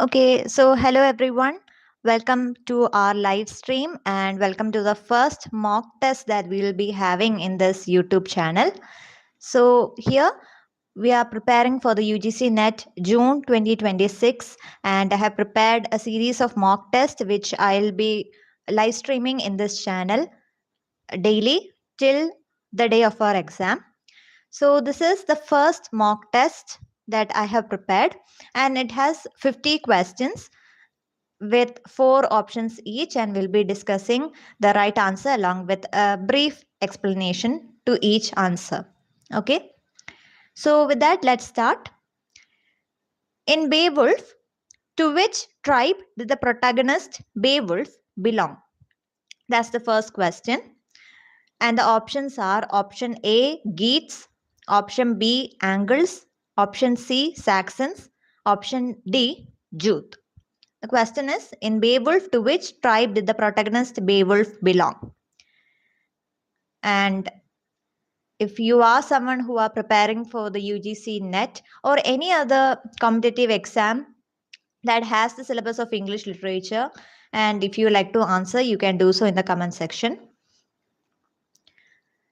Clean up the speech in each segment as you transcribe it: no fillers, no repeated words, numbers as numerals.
Okay, so hello everyone. Welcome to our live stream and welcome to the first mock test that we will be having in this YouTube channel. So, here we are preparing for the UGC NET June 2026 and I have prepared a series of mock tests which I'll be live streaming in this channel daily till the day of our exam. So, this is the first mock test that I have prepared and it has 50 questions with 4 options each, and we'll be discussing the right answer along with a brief explanation to each answer. Okay, so with that, let's start. In Beowulf, to which tribe did the protagonist Beowulf belong? That's the first question. And the options are option A, Geats, option B, Angles, option C, Saxons, option D, Jute. The question is, in Beowulf, to which tribe did the protagonist Beowulf belong? And if you are someone who are preparing for the UGC NET or any other competitive exam that has the syllabus of English literature, and if you like to answer, you can do so in the comment section.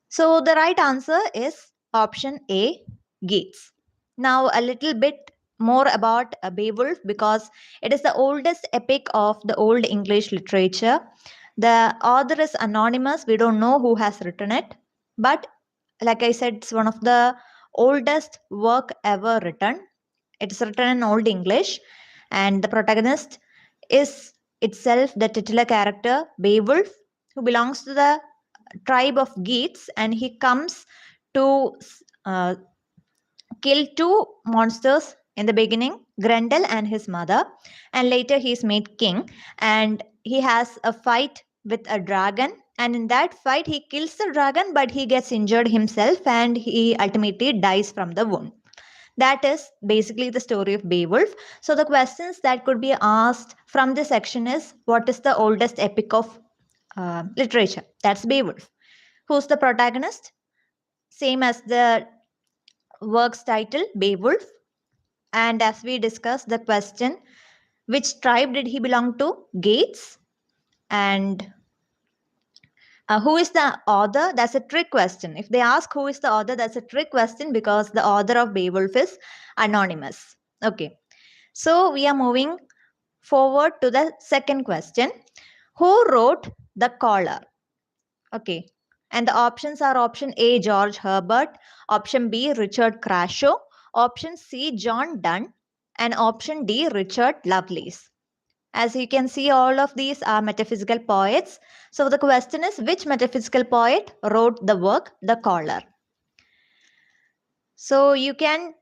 So the right answer is option A, Geats. Now a little bit more about Beowulf because it is the oldest epic of the Old English literature. The author is anonymous. We don't know who has written it. But like I said, it's one of the oldest work ever written. It's written in Old English and the protagonist is itself the titular character, Beowulf, who belongs to the tribe of Geats and he comes to kill two monsters in the beginning, Grendel and his mother, and later he's made king and he has a fight with a dragon, and in that fight he kills the dragon but he gets injured himself and he ultimately dies from the wound. That is basically the story of Beowulf. So the questions that could be asked from this section is, what is the oldest epic of literature? That's Beowulf. Who's the protagonist? Same as the work's title, Beowulf. And as we discussed, the question, which tribe did he belong to? Gates. And who is the author? That's a trick question. If they ask who is the author, that's a trick question because the author of Beowulf is anonymous. Okay. So we are moving forward to the second question. Who wrote The Collar? Okay. And the options are option A, George Herbert, option B, Richard Crashaw, option C, John Donne, and option D, Richard Lovelace. As you can see, all of these are metaphysical poets. So the question is, which metaphysical poet wrote the work, The Collar? So you can,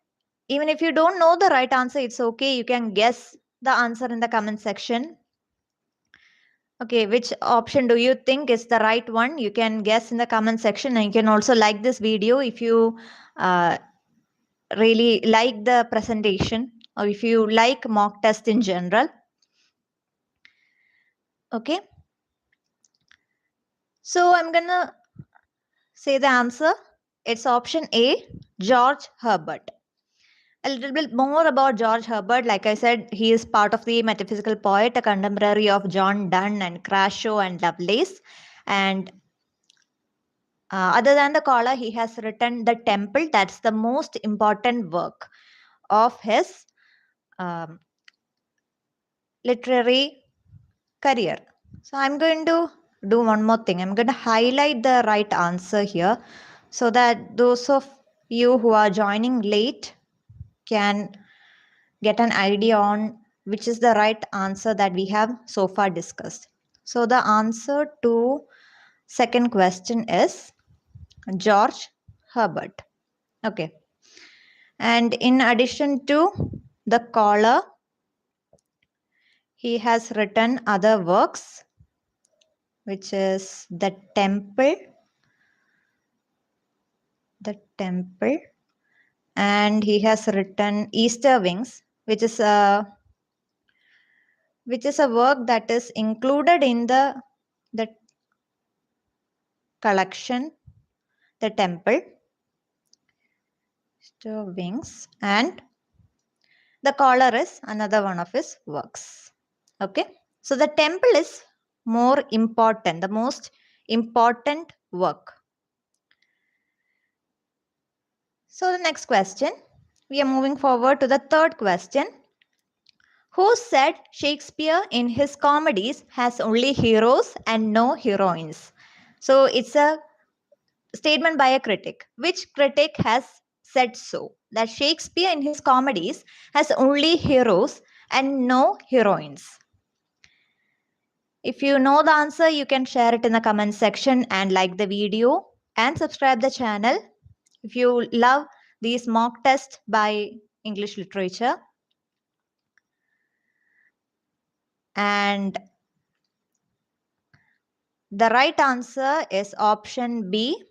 even if you don't know the right answer, it's okay. You can guess the answer in the comment section. Okay, which option do you think is the right one? You can guess in the comment section, and you can also like this video if you really like the presentation or if you like mock test in general. Okay. So I'm gonna say the answer. It's option A, George Herbert. A little bit more about George Herbert. Like I said, he is part of the metaphysical poet, a contemporary of John Donne and Crashaw and Lovelace. And other than The Collar, he has written The Temple. That's the most important work of his literary career. So I'm going to do one more thing. I'm going to highlight the right answer here so that those of you who are joining late can get an idea on which is the right answer that we have so far discussed. So the answer to second question is George Herbert. Okay. And in addition to The Collar, he has written other works, which is The Temple, and he has written Easter Wings, which is a work that is included in the collection, The Temple, Easter Wings, and The collar is another one of his works. Okay. So the temple is more important, the most important work. So the next question, we are moving forward to the third question. Who said Shakespeare in his comedies has only heroes and no heroines? So it's a statement by a critic. Which critic has said so? That Shakespeare in his comedies has only heroes and no heroines. If you know the answer, you can share it in the comment section and like the video and subscribe the channel. If you love these mock tests by English literature. And the right answer is option B,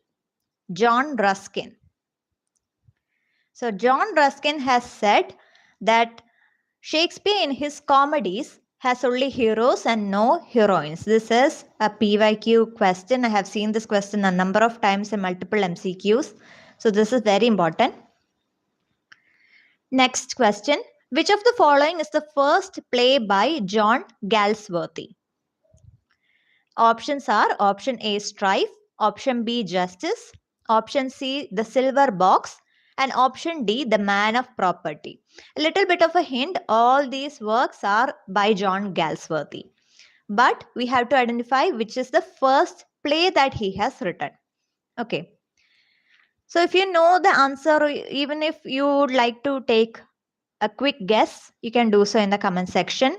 John Ruskin. So John Ruskin has said that Shakespeare in his comedies has only heroes and no heroines. This is a PYQ question. I have seen this question a number of times in multiple MCQs. So this is very important. Next question. Which of the following is the first play by John Galsworthy? Options are option A, Strife, option B, Justice, option C, The Silver Box, and option D, The Man of Property. A little bit of a hint, all these works are by John Galsworthy. But we have to identify which is the first play that he has written. Okay. So if you know the answer, or even if you would like to take a quick guess, you can do so in the comment section.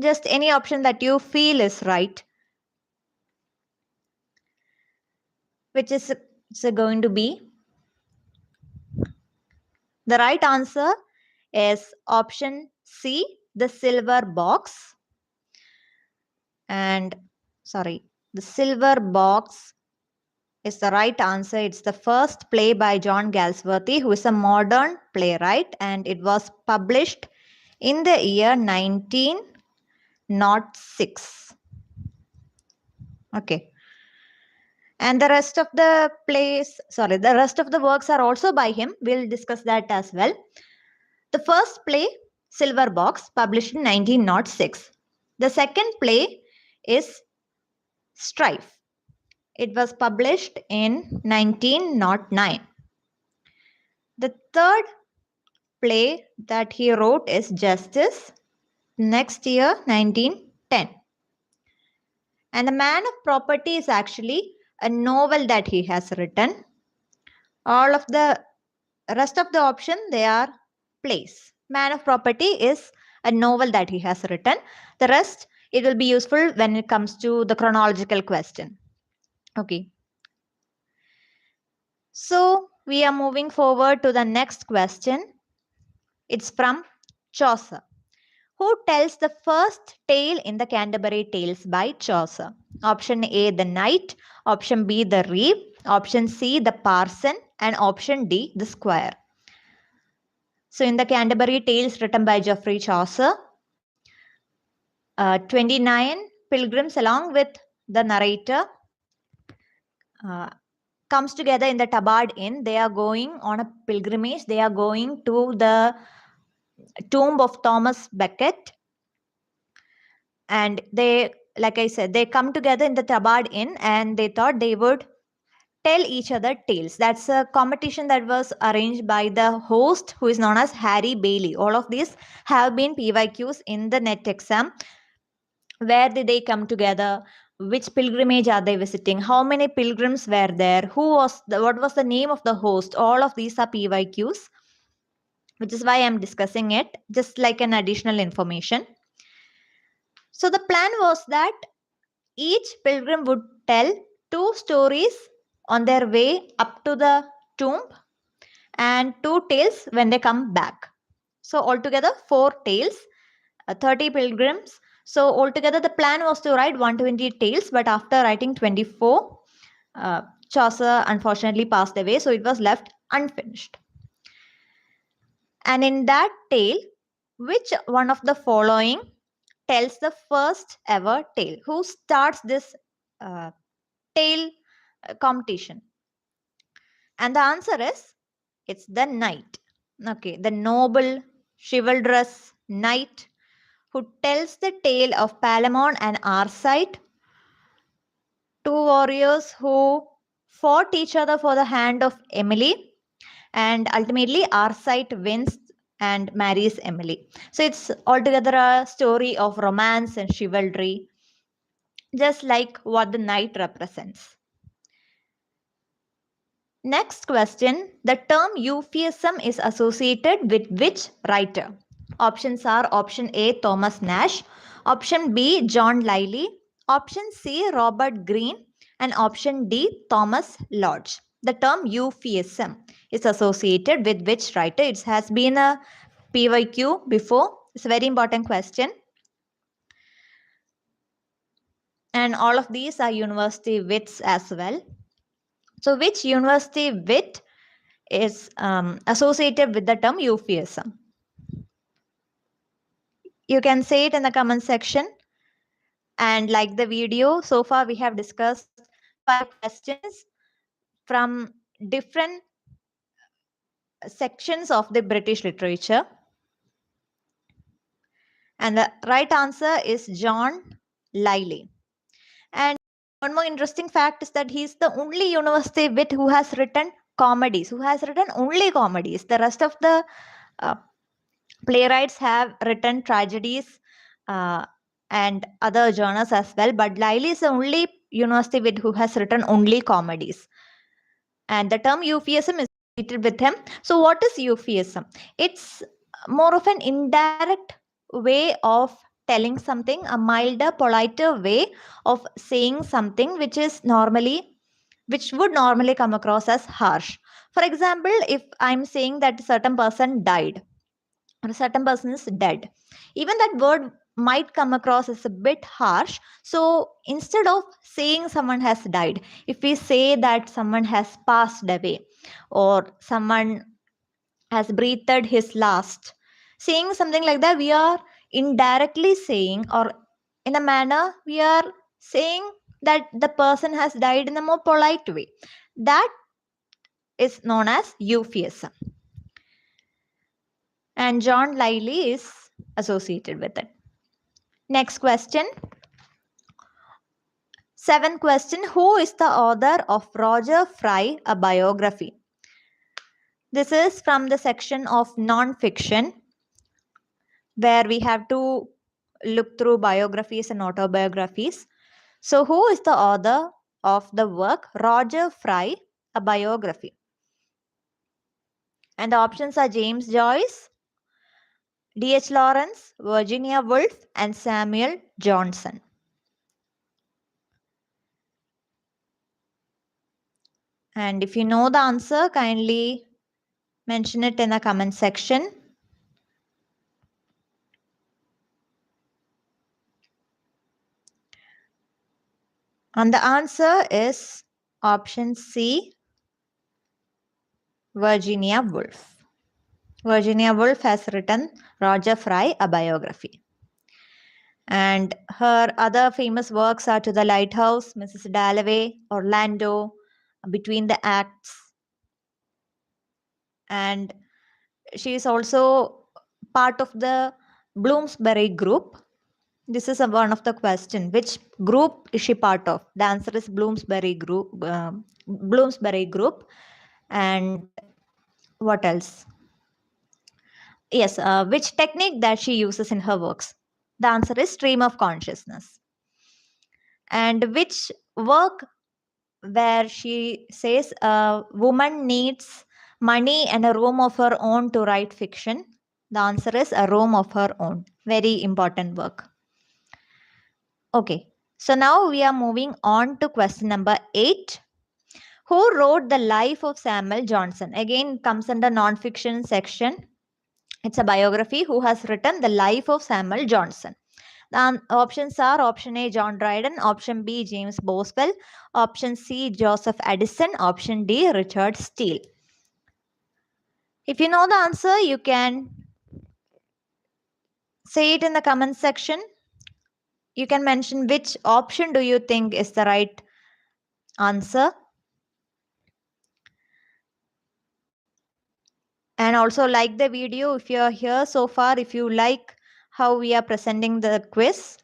Just any option that you feel is right. Which is going to be? The right answer is option C, The Silver Box. And The Silver Box is the right answer. It's the first play by John Galsworthy, who is a modern playwright, and it was published in the year 1906. Okay. And the rest of the the rest of the works are also by him. We'll discuss that as well. The first play, Silver Box, published in 1906. The second play is Strife. It was published in 1909. The third play that he wrote is Justice, next year, 1910. And The Man of Property is actually a novel that he has written. All of the rest of the option, they are plays. Man of Property is a novel that he has written. The rest, it will be useful when it comes to the chronological question. Okay. So we are moving forward to the next question. It's from Chaucer. Who tells the first tale in the Canterbury Tales by Chaucer? Option A, the Knight. Option B, the Reeve. Option C, the Parson. And option D, the Squire. So in the Canterbury Tales written by Geoffrey Chaucer, 29 pilgrims along with the narrator comes together in the Tabard Inn. They are going on a pilgrimage. They are going to the tomb of Thomas Becket. And they, like I said, they come together in the Tabard Inn and they thought they would tell each other tales. That's a competition that was arranged by the host, who is known as Harry Bailey. All of these have been PYQs in the NET exam. Where did they come together? Which pilgrimage are they visiting? How many pilgrims were there? What was the name of the host? All of these are PYQs, which is why I'm discussing it, just like an additional information. So the plan was that each pilgrim would tell 2 stories on their way up to the tomb and 2 tales when they come back. So altogether 4 tales, 30 pilgrims. So altogether the plan was to write 120 tales, but after writing 24, Chaucer unfortunately passed away, so it was left unfinished. And in that tale, which one of the following tells the first ever tale? Who starts this tale competition? And the answer is, it's the Knight. Okay, the noble, chivalrous knight who tells the tale of Palamon and Arcite, two warriors who fought each other for the hand of Emily, and ultimately Arcite wins and marries Emily. So it's altogether a story of romance and chivalry, just like what the knight represents. Next question. The term euphuism is associated with which writer? Options are option A, Thomas Nash, option B, John Lyly, option C, Robert Greene, and option D, Thomas Lodge. The term euphuism is associated with which writer? It has been a PYQ before. It's a very important question. And all of these are university wits as well. So which university wit is associated with the term euphuism? You can say it in the comment section and like the video. So far we have discussed 5 questions from different sections of the British literature. And the right answer is John Lyly. And one more interesting fact is that he's the only university wit who has written comedies, who has written only comedies. The rest of the playwrights have written tragedies and other genres as well, but Lyly is the only university wit who has written only comedies. And the term euphuism is associated with him. So what is euphuism? It's more of an indirect way of telling something, a milder, politer way of saying something which would normally come across as harsh. For example, if I'm saying that a certain person died, or a certain person is dead, even that word might come across as a bit harsh. So instead of saying someone has died, if we say that someone has passed away or someone has breathed his last, saying something like that, we are indirectly saying, or in a manner we are saying that the person has died in a more polite way. That is known as euphuism. And John Lyly is associated with it. Next question. 7th question. Who is the author of Roger Fry, a biography? This is from the section of non-fiction, where we have to look through biographies and autobiographies. So who is the author of the work Roger Fry, a biography? And the options are James Joyce, D.H. Lawrence, Virginia Woolf, and Samuel Johnson. And if you know the answer, kindly mention it in the comment section. And the answer is option C, Virginia Woolf. Virginia Woolf has written Roger Fry, a biography. And her other famous works are To the Lighthouse, Mrs. Dalloway, Orlando, Between the Acts. And she is also part of the Bloomsbury group. This is one of the question. Which group is she part of? The answer is Bloomsbury group. Bloomsbury group. And what else? Yes, which technique that she uses in her works? The answer is stream of consciousness. And which work where she says a woman needs money and a room of her own to write fiction? The answer is A Room of Her Own. Very important work. Okay, so now we are moving on to question number 8. Who wrote the life of Samuel Johnson? Again, comes under non-fiction section. It's a biography. Who has written the life of Samuel Johnson? The options are option A, John Dryden, option B, James Boswell, option C, Joseph Addison, option D, Richard Steele. If you know the answer, you can say it in the comment section. You can mention which option do you think is the right answer. And also like the video if you are here so far, if you like how we are presenting the quiz,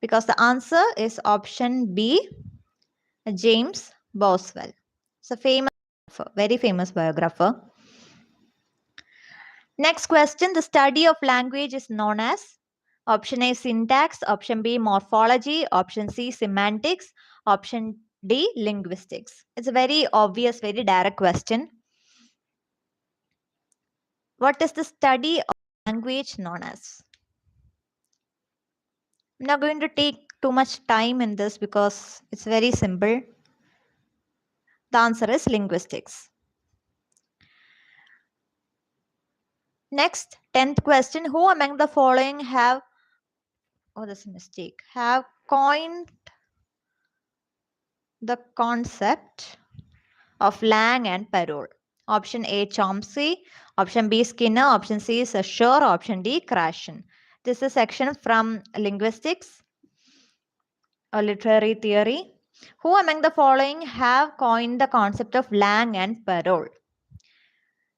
because the answer is option B, James Boswell. It's a famous, very famous biographer. Next question, the study of language is known as? Option A, syntax. Option B, morphology. Option C, semantics. Option D, linguistics. It's a very obvious, very direct question. What is the study of language known as? I'm not going to take too much time in this because it's very simple. The answer is linguistics. Next, 10th question. Who among the following have, oh, that's a mistake, have coined the concept of Lang and Parole? Option A, Chomsky. Option B, Skinner. Option C, Saussure. Option D, Krashen. This is a section from linguistics or literary theory. Who among the following have coined the concept of Lang and Parole?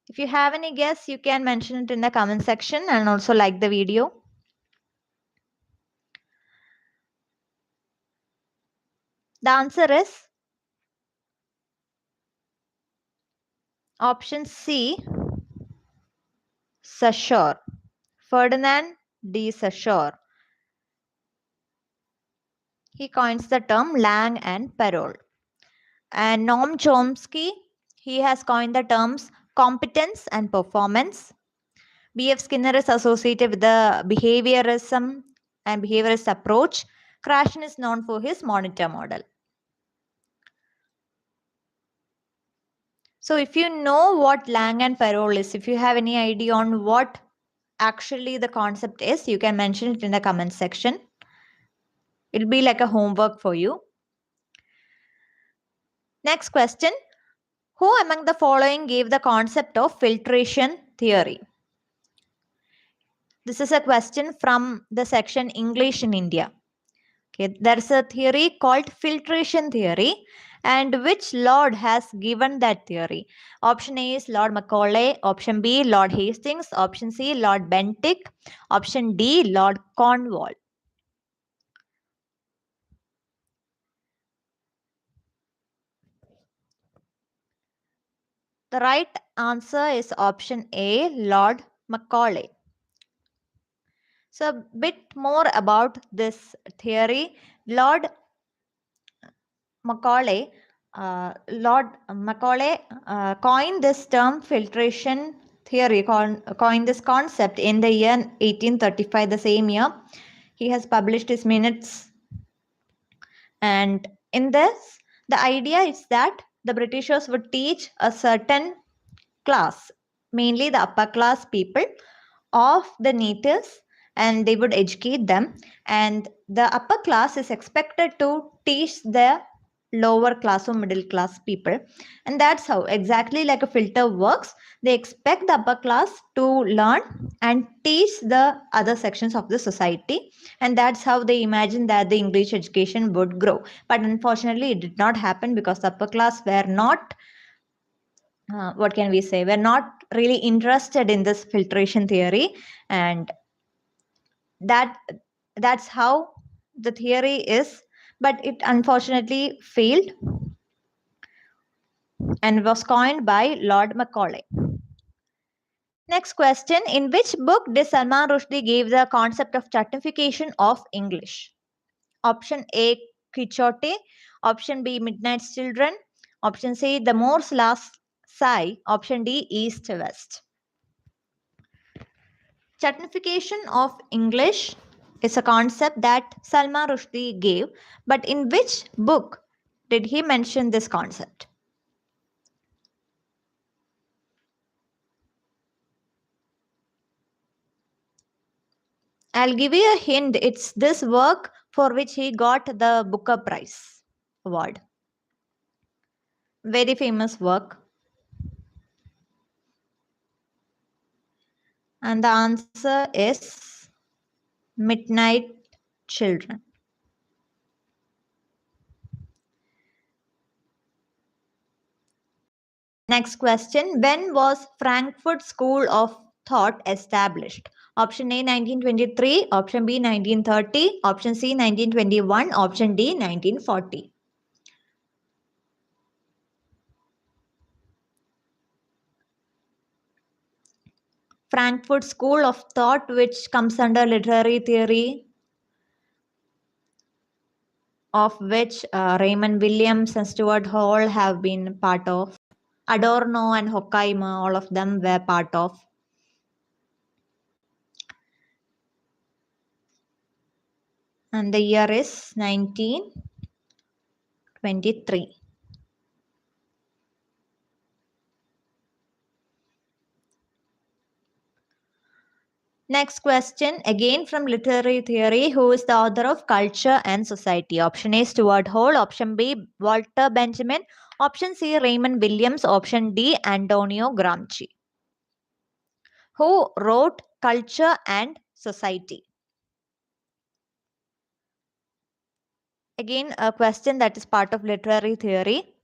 If you have any guess, you can mention it in the comment section and also like the video. The answer is option C, Saussure. Ferdinand de Saussure. He coins the term Lang and Parole. And Noam Chomsky, he has coined the terms competence and performance. B.F. Skinner is associated with the behaviorism and behaviorist approach. Krashen is known for his monitor model. So if you know what Lang and Parole is, if you have any idea on what actually the concept is, you can mention it in the comment section. It'll be like a homework for you. Next question. Who among the following gave the concept of filtration theory? This is a question from the section English in India. Okay, there's a theory called filtration theory, and which Lord has given that theory? Option A is Lord Macaulay. Option B, Lord Hastings. Option C, Lord Bentinck. Option D, Lord Cornwall. The right answer is option A, Lord Macaulay. So a bit more about this theory. Lord Macaulay coined this term filtration theory, coined this concept in the year 1835, the same year. He has published his minutes. And in this, the idea is that the Britishers would teach a certain class, mainly the upper class people of the natives, and they would educate them, and the upper class is expected to teach the lower class or middle class people. And that's how exactly like a filter works. They expect the upper class to learn and teach the other sections of the society, and that's how they imagine that the English education would grow. But unfortunately it did not happen because the upper class were not what can we say, we're not really interested in this filtration theory, and that's how the theory is, but it unfortunately failed and was coined by Lord Macaulay. Next question, in which book did Salman Rushdie give the concept of chutnification of English? Option A, Quixote. Option B, Midnight's Children. Option C, The Moor's Last Sigh. Option D, East West. Chutnification of English is a concept that Salman Rushdie gave, but in which book did he mention this concept? I'll give you a hint. It's this work for which he got the Booker Prize award. Very famous work. And the answer is Midnight Children. Next question. When was Frankfurt School of Thought established? Option A 1923, option B 1930, option C 1921, option D 1940. Frankfurt School of Thought, which comes under literary theory, of which Raymond Williams and Stuart Hall have been part of. Adorno and Horkheimer, all of them were part of. And the year is 1923. Next question, again from literary theory. Who is the author of Culture and Society? Option A, Stuart Hall. Option B, Walter Benjamin. Option C, Raymond Williams. Option D, Antonio Gramsci. Who wrote Culture and Society? Again, a question that is part of literary theory.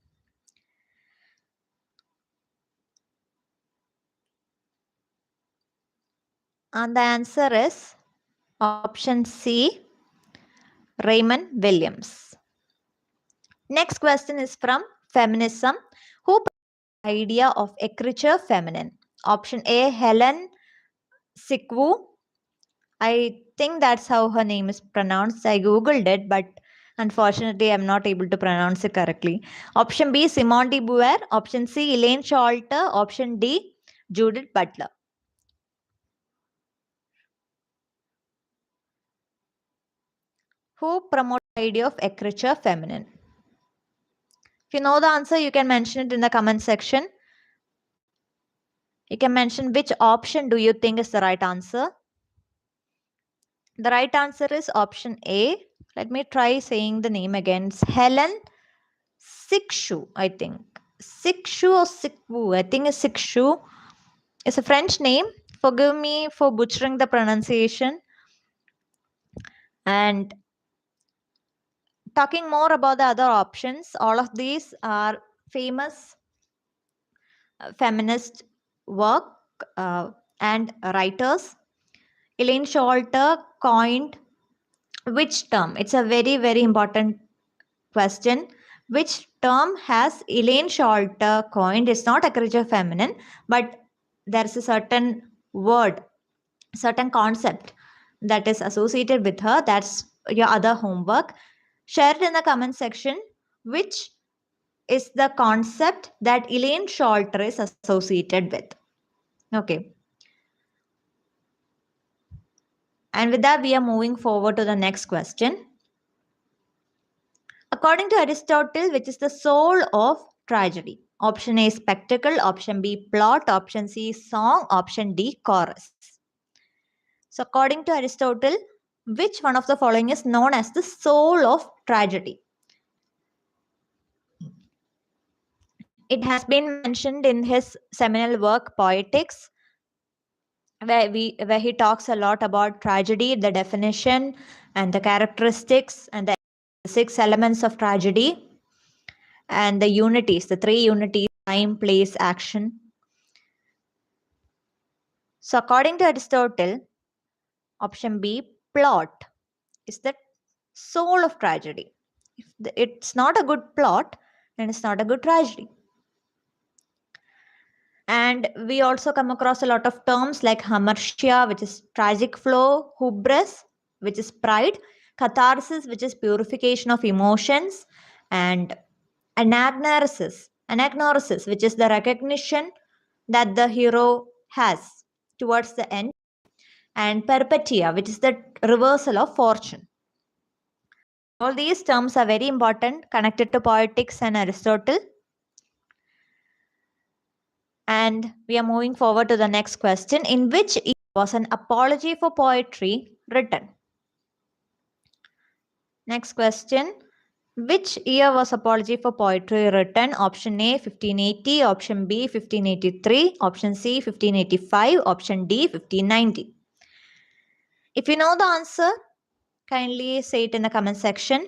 And the answer is option C, Raymond Williams. Next question is from feminism. Who proposed the idea of écriture feminine? Option A, Helen Sikwu. I think that's how her name is pronounced. I googled it, but unfortunately, I'm not able to pronounce it correctly. Option B, Simone de Beauvoir. Option C, Elaine Sholter. Option D, Judith Butler. Who promoted the idea of écriture feminine? If you know the answer, you can mention it in the comment section. You can mention which option do you think is the right answer. The right answer is option A. Let me try saying the name again. It's Helen Sikwu, I think. Sikwu or Sikwu? I think it's Sikwu. It's a French name. Forgive me for butchering the pronunciation. And talking more about the other options, all of these are famous feminist work and writers. Elaine Sholter coined which term? It's a very, very important question. Which term has Elaine Sholter coined? It's not écriture feminine, but there's a certain word, certain concept that is associated with her. That's your other homework. Share it in the comment section. Which is the concept that Elaine Sholter is associated with? Okay. And with that, we are moving forward to the next question. According to Aristotle, which is the soul of tragedy? Option A, spectacle. Option B, plot. Option C, song. Option D, chorus. So according to Aristotle, which one of the following is known as the soul of tragedy? It has been mentioned in his seminal work, Poetics, where he talks a lot about tragedy, the definition and the characteristics and the 6 elements of tragedy and the unities, the 3 unities, time, place, action. So according to Aristotle, option B, plot, is the soul of tragedy. If it's not a good plot, then it's not a good tragedy. And we also come across a lot of terms like hamartia, which is tragic flow, hubris, which is pride, catharsis, which is purification of emotions, and anagnorisis, which is the recognition that the hero has towards the end, and peripetia, which is the reversal of fortune. All these terms are very important, connected to Poetics and Aristotle. And we are moving forward to the next question. In which year was an apology for poetry written? Next question. Which year was apology for poetry written? Option A, 1580. Option B, 1583. Option C, 1585. Option D, 1590. If you know the answer, kindly say it in the comment section.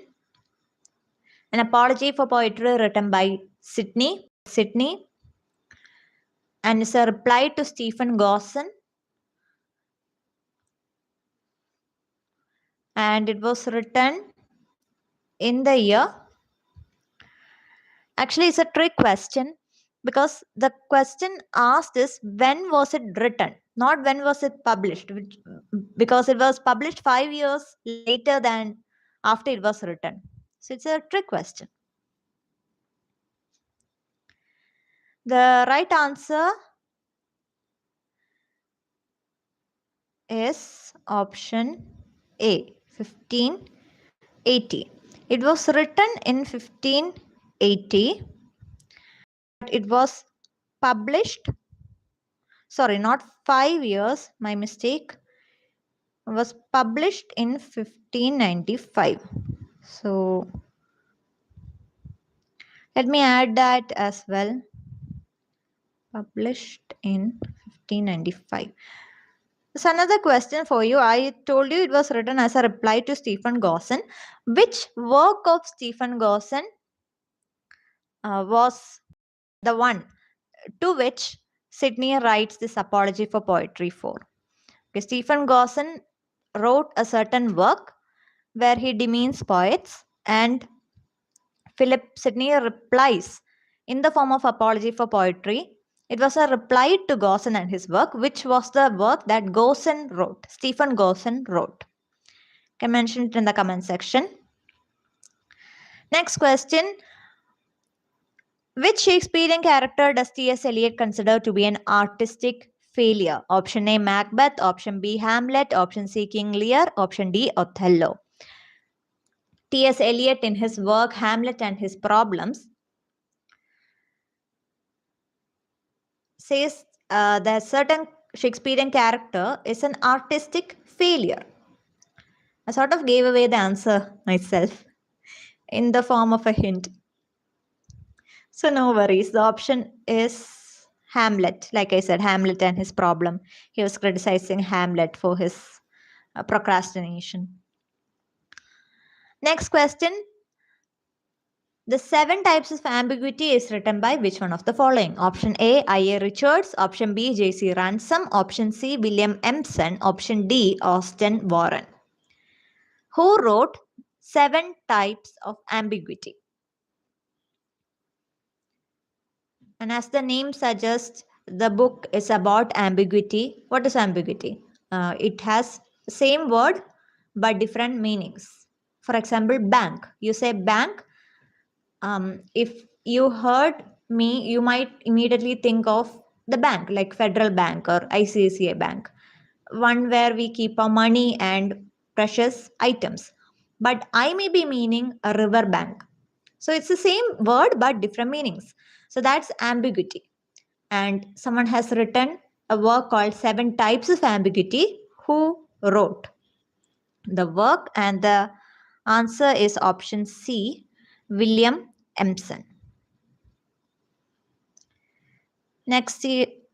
An apology for poetry written by Sidney. and is a reply to Stephen Gosson. And it was written in the year. Actually, it's a trick question because the question asked is when was it written, not when was it published, because it was published 5 years later than after it was written. So it's a trick question. The right answer is option A, 1580. It was written in 1580, but it was published, sorry, not 5 years, my mistake, was published in 1595. So let me add that as well. Published in 1595. So another question for you. I told you it was written as a reply to Stephen Gosson. Which work of Stephen Gosson was the one to which Sidney writes this apology for poetry for? Okay, Stephen Gosson wrote a certain work where he demeans poets, and Philip Sidney replies in the form of apology for poetry. It was a reply to Gosson and his work, which was the work that Gosson wrote, Stephen Gosson wrote. You can mention it in the comment section. Next question. Which Shakespearean character does T.S. Eliot consider to be an artistic failure? Option A, Macbeth. Option B, Hamlet. Option C, King Lear. Option D, Othello. T.S. Eliot, in his work Hamlet and His Problems, says that certain Shakespearean character is an artistic failure. I sort of gave away the answer myself in the form of a hint. So no worries. The option is Hamlet. Like I said, Hamlet and His Problem. He was criticizing Hamlet for his procrastination. Next question. The 7 types of ambiguity is written by which one of the following? Option A, I.A. Richards. Option B, J.C. Ransom. Option C, William Empson. Option D, Austen Warren. Who wrote 7 types of ambiguity? And as the name suggests, the book is about ambiguity. What is ambiguity? It has same word but different meanings. For example, bank. You say bank. If you heard me, you might immediately think of the bank, like Federal Bank or ICICI Bank, one where we keep our money and precious items. But I may be meaning a river bank. So it's the same word but different meanings. So that's ambiguity. And someone has written a work called 7 Types of Ambiguity. Who wrote the work? And the answer is option C, William Empson. Next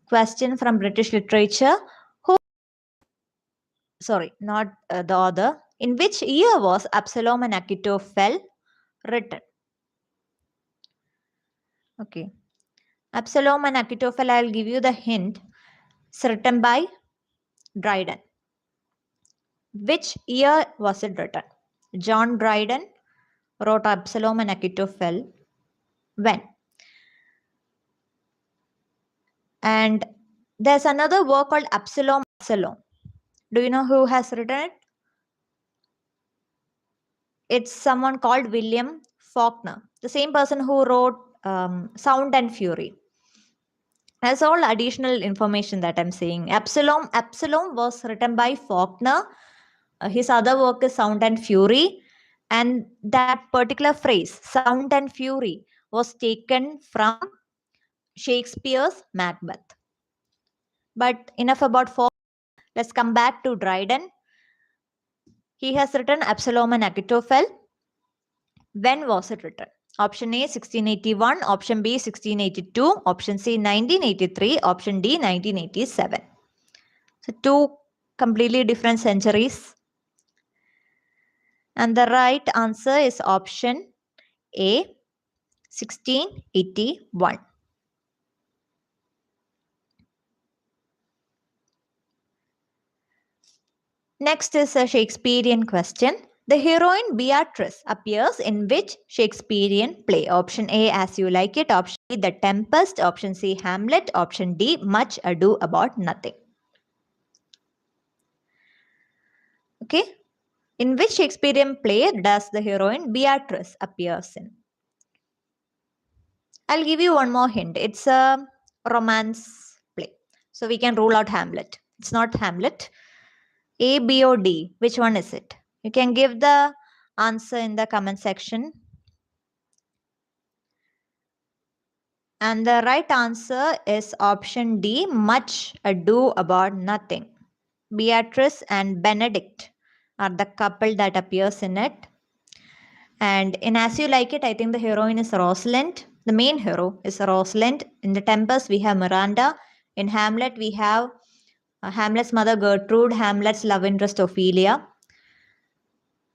question from British literature. Not the author. In which year was Absalom and Achitophel written? Okay. Absalom and Achitophel, I'll give you the hint. It's written by Dryden. Which year was it written? John Dryden wrote Absalom and Achitophel when? And there's another work called Absalom. Do you know who has written it? It's someone called William Faulkner, the same person who wrote Sound and Fury. That's all additional information that I'm saying. Absalom was written by Faulkner. His other work is Sound and Fury. And that particular phrase, Sound and Fury, was taken from Shakespeare's Macbeth. But enough about Faulkner. Let's come back to Dryden. He has written Absalom and Achitophel. When was it written? Option A, 1681. Option B, 1682. Option C, 1983. Option D, 1987. So 2 completely different centuries. And the right answer is option A, 1681. Next is a Shakespearean question. The heroine Beatrice appears in which Shakespearean play? Option A, As You Like It. Option B, The Tempest. Option C, Hamlet. Option D, Much Ado About Nothing. Okay. In which Shakespearean play does the heroine Beatrice appears in? I'll give you one more hint. It's a romance play. So we can rule out Hamlet. It's not Hamlet. A, B, or D. Which one is it? You can give the answer in the comment section. And the right answer is option D, Much Ado About Nothing. Beatrice and Benedict are the couple that appears in it. And in As You Like It, I think the heroine is Rosalind. The main hero is Rosalind. In The Tempest, we have Miranda. In Hamlet, we have Hamlet's mother Gertrude, Hamlet's love interest Ophelia.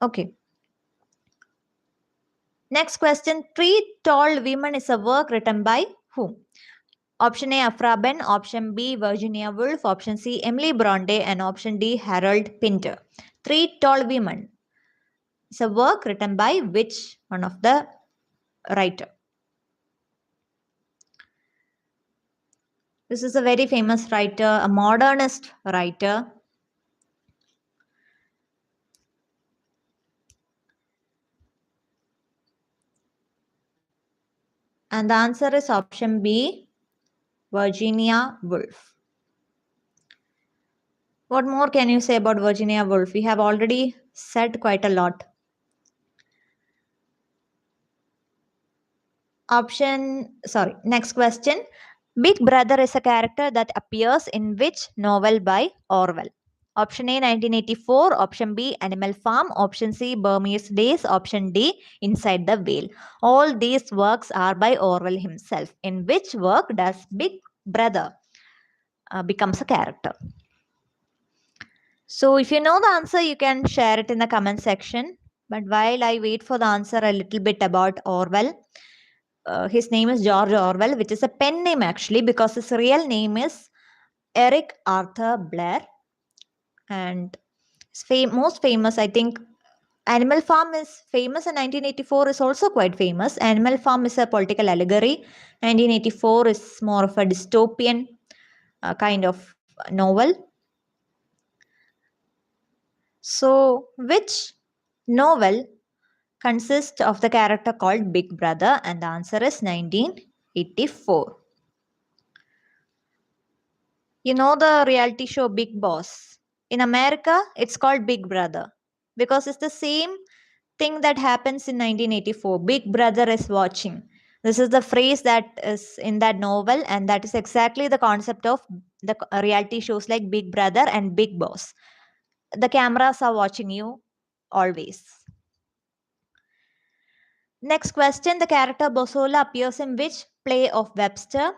Okay. Next question. Three Tall Women is a work written by whom? Option A, Afra Ben. Option B, Virginia Woolf. Option C, Emily Bronte. And option D, Harold Pinter. Three Tall Women. It's a work written by which one of the writer? This is a very famous writer, a modernist writer. And the answer is option B, Virginia Woolf. What more can you say about Virginia Woolf? We have already said quite a lot. Next question. Big Brother is a character that appears in which novel by Orwell? Option A, 1984. Option B, Animal Farm. Option C, Burmese Days. Option D, Inside the Whale. All these works are by Orwell himself. In which work does Big Brother becomes a character? So if you know the answer, you can share it in the comment section. But while I wait for the answer, a little bit about Orwell. His name is George Orwell, which is a pen name actually, because his real name is Eric Arthur Blair. And his most famous, I think, Animal Farm is famous, and 1984 is also quite famous. Animal Farm is a political allegory. 1984 is more of a dystopian kind of novel. So, which novel consists of the character called Big Brother? And the answer is 1984. You know the reality show Big Boss. In America, it's called Big Brother because it's the same thing that happens in 1984. Big Brother is watching. This is the phrase that is in that novel, and that is exactly the concept of the reality shows like Big Brother and Big Boss. The cameras are watching you always. Next question. The character Bosola appears in which play of Webster?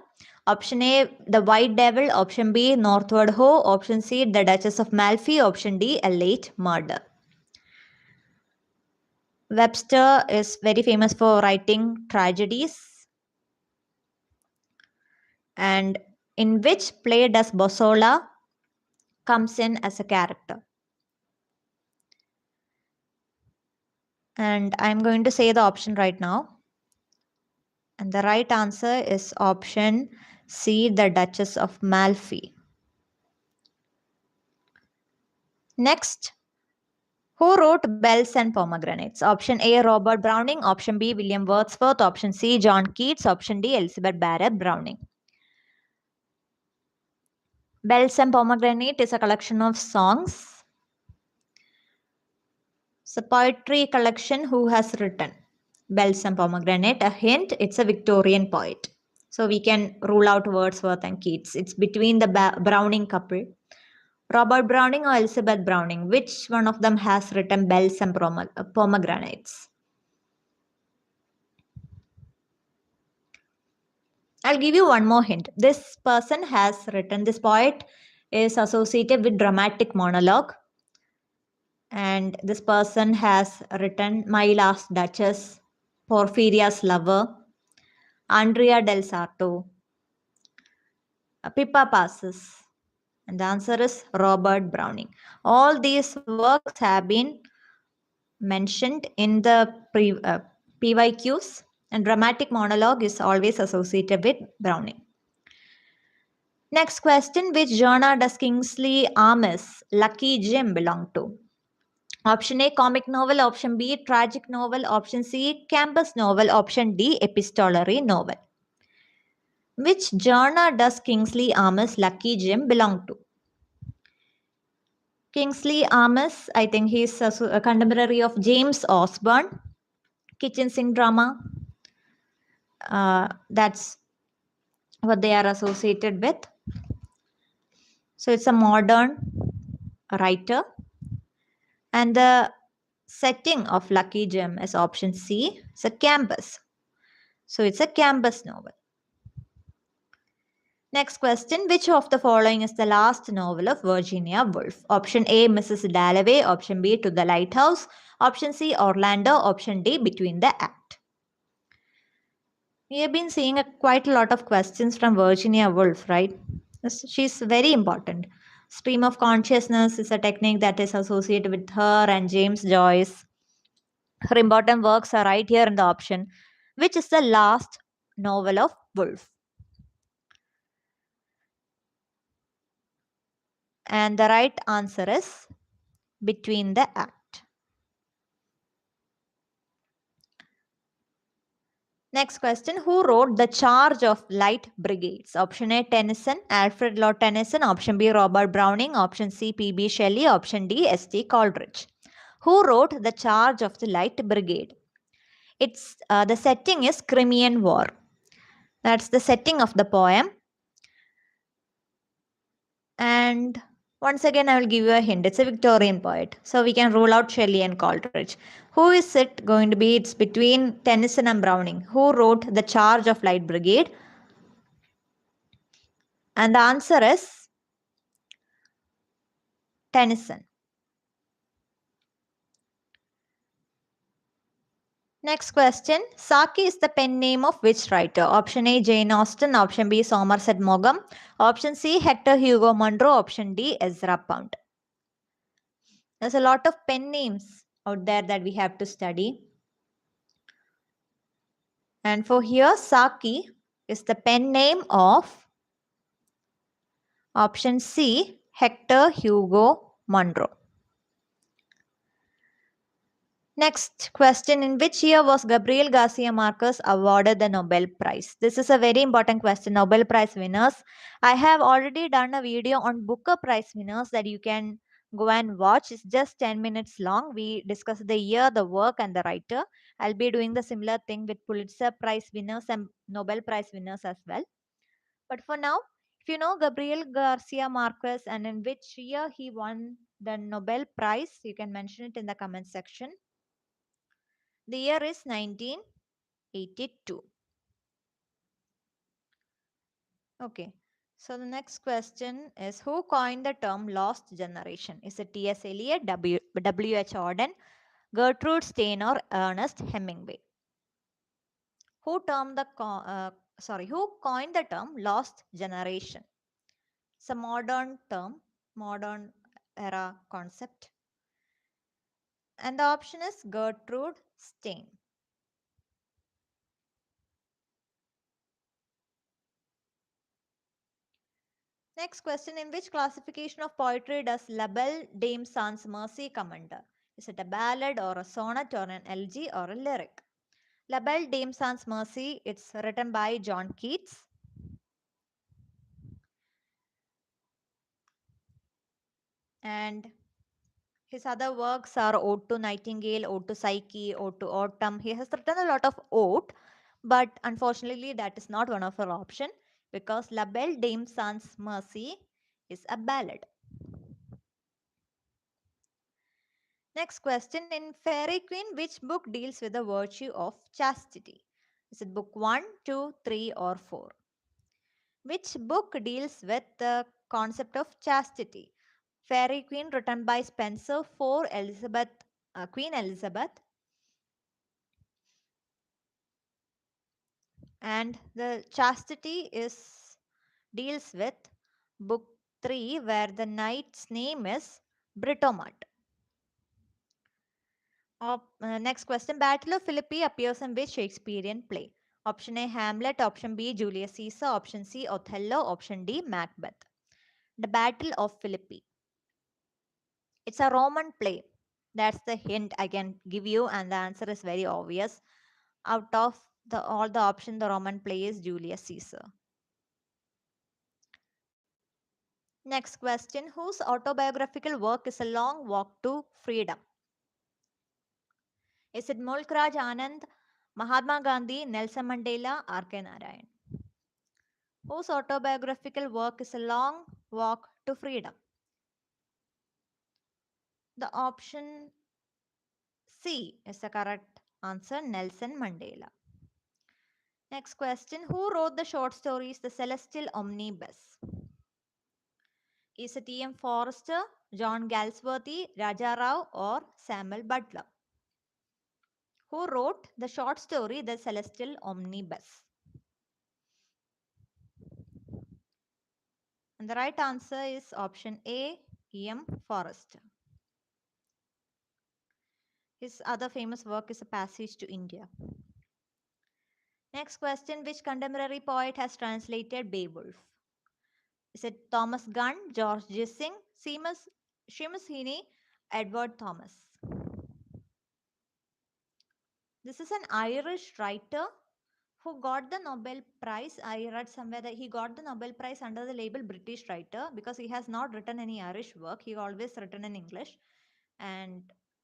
Option A, The White Devil. Option B, Northward Ho. Option C, The Duchess of Malfi. Option D, A Late Murder. Webster is very famous for writing tragedies. And in which play does Bosola comes in as a character? And I'm going to say the option right now. And the right answer is option C, The Duchess of Malfi. Next, who wrote Bells and Pomegranates? Option A, Robert Browning. Option B, William Wordsworth. Option C, John Keats. Option D, Elizabeth Barrett Browning. Bells and Pomegranate is a collection of songs. It's a poetry collection. Who has written Bells and Pomegranate? A hint, it's a Victorian poet. So we can rule out Wordsworth and Keats. It's between the Browning couple. Robert Browning or Elizabeth Browning? Which one of them has written Bells and Pomegranates? I'll give you one more hint. This person has written, this poet is associated with dramatic monologue. And this person has written My Last Duchess, Porphyria's Lover, Andrea del Sarto, Pippa Passes, And the answer is Robert Browning. All these works have been mentioned in the PYQs, and dramatic monologue is always associated with Browning. Next question, which genre does Kingsley Amis' Lucky Jim belong to? Option A, comic novel. Option B, tragic novel. Option C, campus novel. Option D, epistolary novel. Which genre does Kingsley Amis' Lucky Jim belong to? Kingsley Amis, I think he's a contemporary of James Osborne. Kitchen sink drama. That's what they are associated with. So it's a modern writer. And the setting of Lucky Gem is option C. It's a campus. So it's a campus novel. Next question, which of the following is the last novel of Virginia Woolf? Option A, Mrs. Dalloway. Option B, To the Lighthouse. Option C, Orlando. Option D, Between the Act. We have been seeing quite a lot of questions from Virginia Woolf, right? She's very important. Stream of consciousness is a technique that is associated with her and James Joyce. Her important works are right here in the option. Which is the last novel of Woolf? And the right answer is Between the Act. Next question, who wrote The Charge of Light Brigades? Option A, Tennyson, Alfred Lord Tennyson. Option B, Robert Browning. Option C, P.B. Shelley. Option D, S.T. Coleridge. Who wrote The Charge of the Light Brigade? It's the setting is Crimean War. That's the setting of the poem. And once again, I will give you a hint. It's a Victorian poet. So we can rule out Shelley and Coleridge. Who is it going to be? It's between Tennyson and Browning. Who wrote The Charge of Light Brigade? And the answer is Tennyson. Next question. Saki is the pen name of which writer? Option A, Jane Austen. Option B, Somerset Maugham. Option C, Hector Hugo Munro. Option D, Ezra Pound. There's a lot of pen names out there that we have to study. And for here, Saki is the pen name of option C, Hector Hugo Munro. Next question, in which year was Gabriel Garcia Marquez awarded the Nobel Prize? This is a very important question, Nobel Prize winners. I have already done a video on Booker Prize winners that you can go and watch. It's just 10 minutes long. We discuss the year, the work, and the writer. I'll be doing the similar thing with Pulitzer Prize winners and Nobel Prize winners as well. But for now, if you know Gabriel Garcia Marquez and in which year he won the Nobel Prize, you can mention it in the comment section. The year is 1982. Okay. So the next question is, who coined the term lost generation? Is it T.S. Eliot, W.H. Auden, Gertrude Stein, or Ernest Hemingway? Who coined the term lost generation? It's a modern term, modern era concept. And the option is Gertrude Stein. Next question, in which classification of poetry does La Belle Dame Sans Mercy come under? Is it a ballad or a sonnet or an elegy or a lyric? La Belle Dame Sans Mercy, it's written by John Keats. And his other works are Ode to Nightingale, Ode to Psyche, Ode to Autumn. He has written a lot of ode, but unfortunately that is not one of our option because La Belle Dame Sans Mercy is a ballad. Next question, in Fairy Queen, which book deals with the virtue of chastity? Is it book 1, 2, 3 or 4? Which book deals with the concept of chastity? Fairy Queen written by Spencer for Queen Elizabeth. And the chastity deals with book 3, where the knight's name is Britomart. Next question. Battle of Philippi appears in which Shakespearean play? Option A, Hamlet. Option B, Julius Caesar. Option C, Othello. Option D, Macbeth. The Battle of Philippi. It's a Roman play. That's the hint I can give you, and the answer is very obvious. Out of all the options, the Roman play is Julius Caesar. Next question. Whose autobiographical work is A Long Walk to Freedom? Is it Mulk Raj Anand, Mahatma Gandhi, Nelson Mandela, R.K. Narayan? Whose autobiographical work is A Long Walk to Freedom? The option C is the correct answer, Nelson Mandela. Next question. Who wrote the short stories The Celestial Omnibus? Is it E.M. Forrester, John Galsworthy, Raja Rao, or Samuel Butler? Who wrote the short story The Celestial Omnibus? And the right answer is option A, E.M. Forrester. His other famous work is A Passage to India. Next question. Which contemporary poet has translated Beowulf? Is it Thomas Gunn, George Gissing, Seamus Heaney, Edward Thomas? This is an Irish writer who got the Nobel Prize. I read somewhere that he got the Nobel Prize under the label British writer because he has not written any Irish work. He always written in English and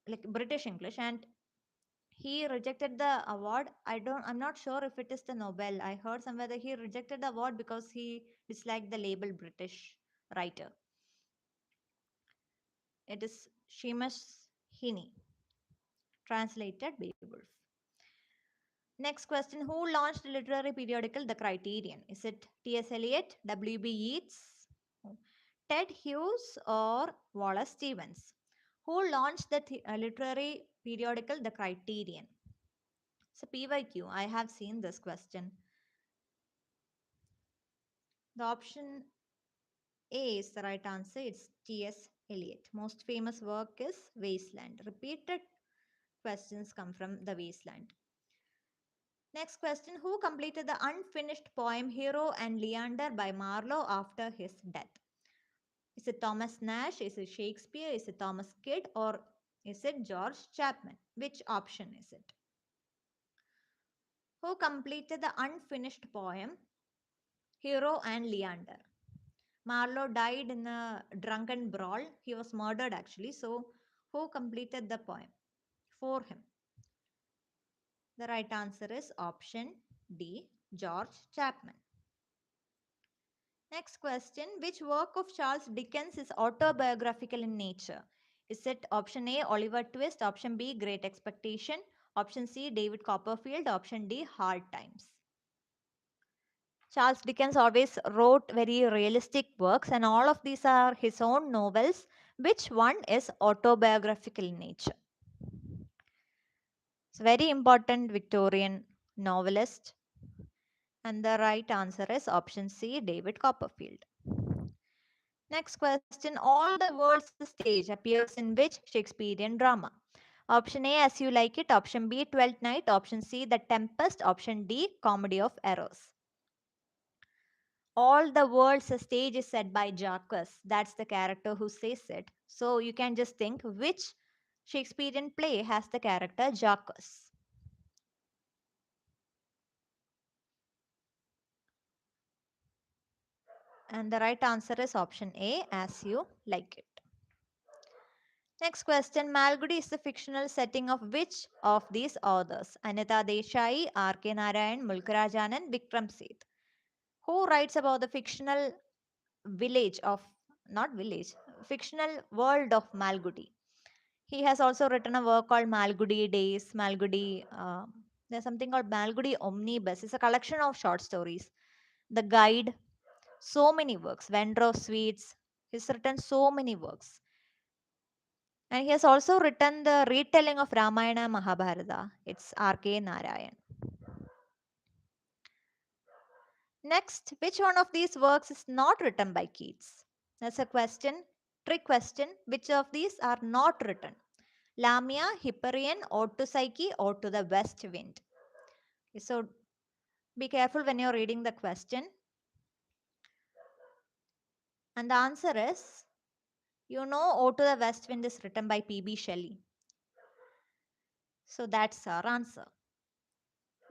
like British English, and he rejected the award. I'm not sure if it is the Nobel. I heard somewhere that he rejected the award because he disliked the label British writer. It is Seamus Heaney, translated Beowulf. Next question. Who launched the literary periodical The Criterion? Is it T.S. Eliot, W.B. Yeats, Ted Hughes, or Wallace Stevens? Who launched the literary periodical The Criterion? It's a PYQ. I have seen this question. The option A is the right answer. It's T.S. Eliot. Most famous work is Wasteland. Repeated questions come from the Wasteland. Next question. Who completed the unfinished poem Hero and Leander by Marlowe after his death? Is it Thomas Nash? Is it Shakespeare? Is it Thomas Kidd? Or is it George Chapman? Which option is it? Who completed the unfinished poem Hero and Leander? Marlowe died in a drunken brawl. He was murdered actually. So, who completed the poem for him? The right answer is option D, George Chapman. Next question. Which work of Charles Dickens is autobiographical in nature? Is it option A, Oliver Twist, option B, Great Expectation, option C, David Copperfield, option D, Hard Times? Charles Dickens always wrote very realistic works, and all of these are his own novels. Which one is autobiographical in nature? It's a very important Victorian novelist, and the right answer is option C, David Copperfield. Next question. All the World's a Stage appears in which Shakespearean drama? Option A, As You Like It. Option B, Twelfth Night. Option C, The Tempest. Option D, Comedy of Errors. All the World's a Stage is said by Jacques. That's the character who says it. So you can just think which Shakespearean play has the character Jacques. And the right answer is option A, As You Like It. Next question. Malgudi is the fictional setting of which of these authors? Anita Desai, R.K. Narayan, Mulkaraj Anand, Vikram Seth. Who writes about the fictional village of, not village, fictional world of Malgudi? He has also written a work called Malgudi Days, there's something called Malgudi Omnibus. It's a collection of short stories. The Guide, so many works. Vendor of Sweets. He's written so many works. And he has also written the retelling of Ramayana Mahabharata. It's R.K. Narayan. Next, which one of these works is not written by Keats? That's a question, trick question. Which of these are not written? Lamia, Hyperion, Ode to Psyche, Ode to the West Wind. So be careful when you're reading the question. And the answer is, Ode to the West Wind is written by P.B. Shelley. So that's our answer.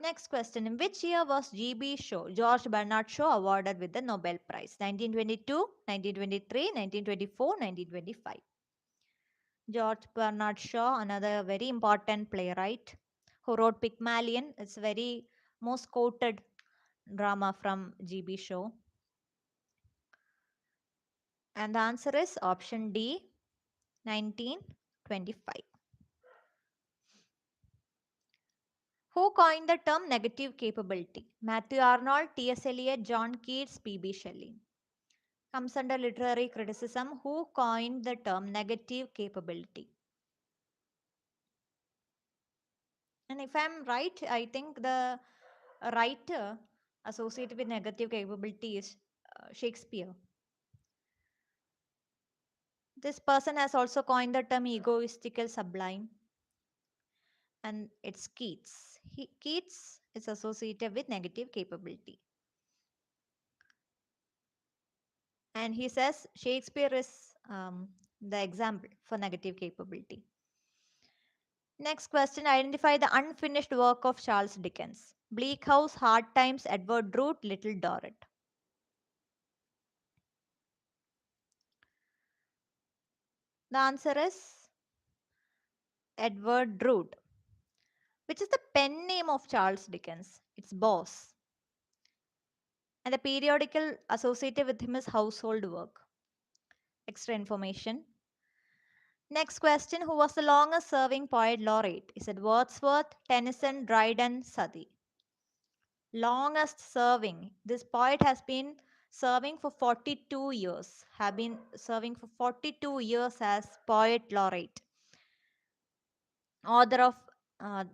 Next question. In which year was G.B. Shaw, George Bernard Shaw, awarded with the Nobel Prize? 1922, 1923, 1924, 1925. George Bernard Shaw, another very important playwright who wrote Pygmalion. It's very most quoted drama from G.B. Shaw. And the answer is option D, 1925. Who coined the term negative capability? Matthew Arnold, T.S. Eliot, John Keats, P.B. Shelley. Comes under literary criticism. Who coined the term negative capability? And if I'm right, I think the writer associated with negative capability is Shakespeare. This person has also coined the term egoistical sublime, and it's Keats. Keats is associated with negative capability. And he says Shakespeare is the example for negative capability. Next question. Identify the unfinished work of Charles Dickens. Bleak House, Hard Times, Edward Drood, Little Dorrit. The answer is Edward Drood, which is the pen name of Charles Dickens. It's boss. And the periodical associated with him is household work. Extra information. Next question. Who was the longest serving poet laureate? Is it Wordsworth, Tennyson, Dryden, Southey? Longest serving. This poet has been serving for 42 years. Have been serving for 42 years as poet laureate. Author of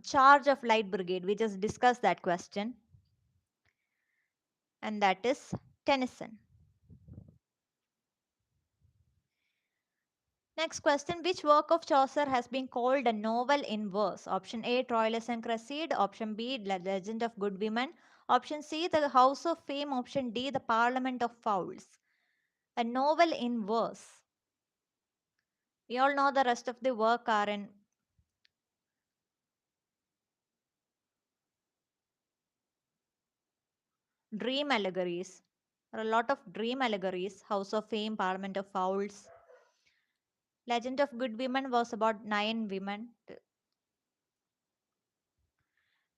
Charge of Light Brigade. We just discussed that question. And that is Tennyson. Next question. Which work of Chaucer has been called a novel in verse? Option A, Troilus and Cresside. Option B, The Legend of Good Women. Option C, The House of Fame. Option D, The Parliament of Fowls. A novel in verse. We all know the rest of the work are in dream allegories. There are a lot of dream allegories. House of Fame, Parliament of Fowls. Legend of Good Women was about 9 women.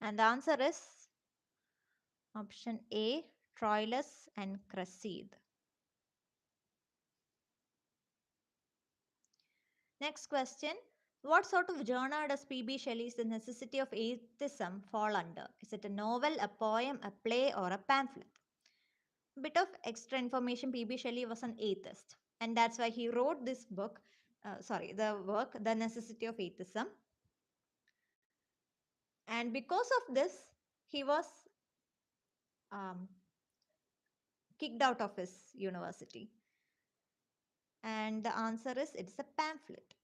And the answer is option A, Troilus and Cresside. Next question. What sort of genre does P.B. Shelley's The Necessity of Atheism fall under? Is it a novel, a poem, a play, or a pamphlet? Bit of extra information. P.B. Shelley was an atheist, and that's why he wrote this book. The work, The Necessity of Atheism. And because of this, he was um, kicked out of his university. And the answer is it's a pamphlet.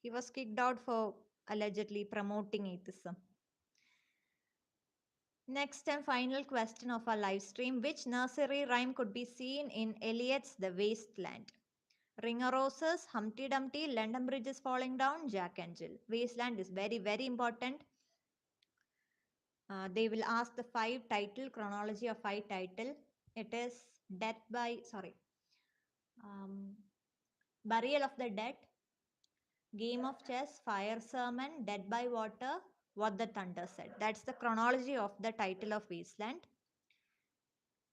He was kicked out for allegedly promoting atheism. Next and final question of our live stream. Which nursery rhyme could be seen in Eliot's The Waste Land? Ring o' Roses, Humpty Dumpty, London Bridge is Falling Down, Jack and Jill. Wasteland is very, very important. They will ask the chronology of 5 title. It is Burial of the Dead, Game of Chess, Fire Sermon, Dead by Water, What the Thunder Said. That's the chronology of the title of Wasteland.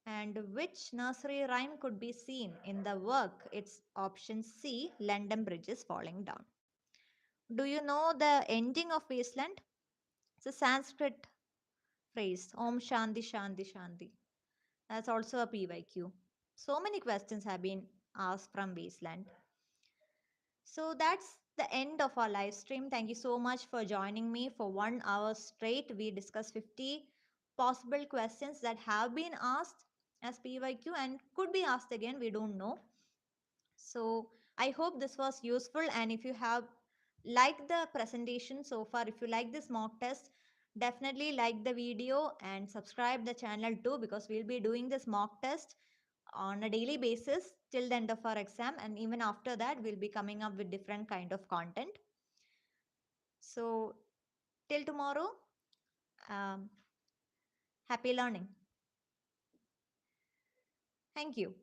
And which nursery rhyme could be seen in the work? It's option C, London Bridge is Falling Down. Do you know the ending of Wasteland? It's a Sanskrit phrase, Om Shanti Shanti Shanti. That's also a PYQ. So many questions have been asked from Wasteland. So that's the end of our live stream. Thank you so much for joining me for 1 hour straight. We discussed 50 possible questions that have been asked, as PYQ and could be asked again, we don't know. So I hope this was useful, and if you have liked the presentation so far, if you like this mock test, definitely like the video and subscribe the channel too, because we'll be doing this mock test on a daily basis till the end of our exam, and even after that we'll be coming up with different kind of content. So till tomorrow, um, happy learning. Thank you.